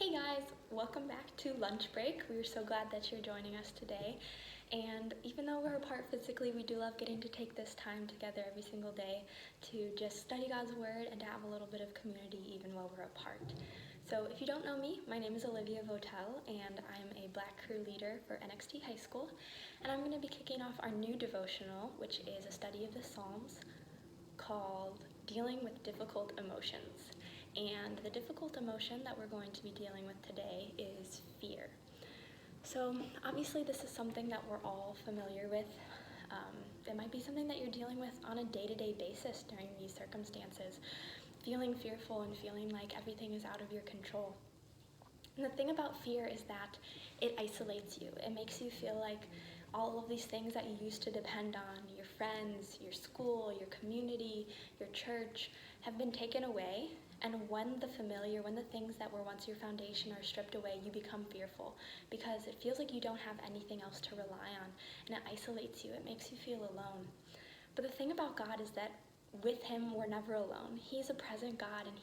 Hey guys, welcome back to lunch break. We are so glad that you're joining us today. And even though we're apart physically, we do love getting to take this time together every single day to just study God's Word and to have a little bit of community even while we're apart. So if you don't know me, my name is Olivia Voegtle and I'm a Black Crew leader for NXT High School. And I'm going to be kicking off our new devotional, which is a study of the Psalms called Dealing with Difficult Emotions. And the difficult emotion that we're going to be dealing with today is fear. So obviously this is something that we're all familiar with. It might be something that you're dealing with on a day-to-day basis during these circumstances, feeling fearful and feeling like everything is out of your control. And the thing about fear is that it isolates you. It makes you feel like all of these things that you used to depend on, your friends, your school, your community, your church, have been taken away. And when the familiar, when the things that were once your foundation are stripped away, you become fearful because it feels like you don't have anything else to rely on, and it isolates you. It makes you feel alone. But the thing about God is that with Him, we're never alone. He's a present God, and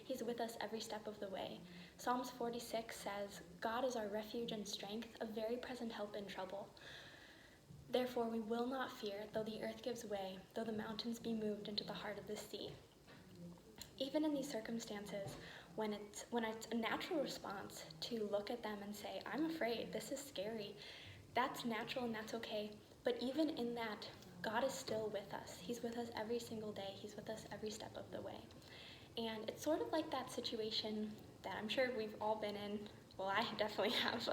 He's with us every step of the way. Psalms 46 says, "God is our refuge and strength, a very present help in trouble. Therefore we will not fear, though the earth gives way, though the mountains be moved into the heart of the sea." Even in these circumstances, when it's a natural response to look at them and say, "I'm afraid, this is scary," that's natural and that's okay. But even in that, God is still with us. He's with us every single day. He's with us every step of the way. And it's sort of like that situation that I'm sure we've all been in. Well, I definitely have,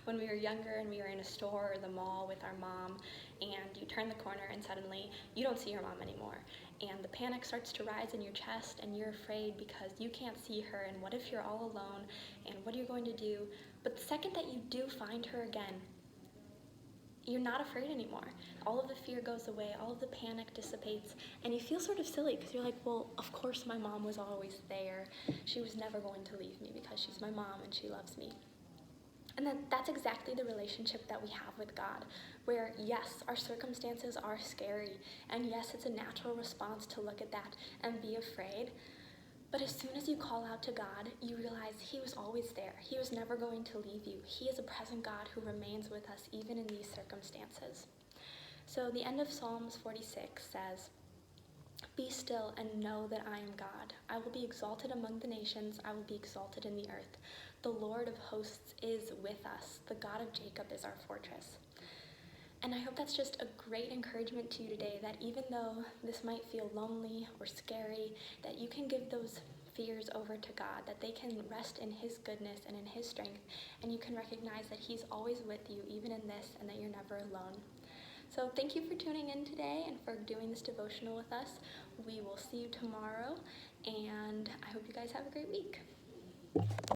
when we were younger and we were in a store or the mall with our mom, and you turn the corner and suddenly you don't see your mom anymore. And the panic starts to rise in your chest and you're afraid because you can't see her, and what if you're all alone, and what are you going to do? But the second that you do find her again, you're not afraid anymore. All of the fear goes away, all of the panic dissipates, and you feel sort of silly because you're like, well, of course my mom was always there. She was never going to leave me because she's my mom and she loves me. And then that's exactly the relationship that we have with God, where yes, our circumstances are scary, and yes, it's a natural response to look at that and be afraid. But as soon as you call out to God, you realize He was always there. He was never going to leave you. He is a present God who remains with us even in these circumstances. So the end of Psalms 46 says, "Be still and know that I am God. I will be exalted among the nations. I will be exalted in the earth. The Lord of hosts is with us. The God of Jacob is our fortress." And I hope that's just a great encouragement to you today, that even though this might feel lonely or scary, that you can give those fears over to God, that they can rest in His goodness and in His strength, and you can recognize that He's always with you, even in this, and that you're never alone. So thank you for tuning in today and for doing this devotional with us. We will see you tomorrow, and I hope you guys have a great week.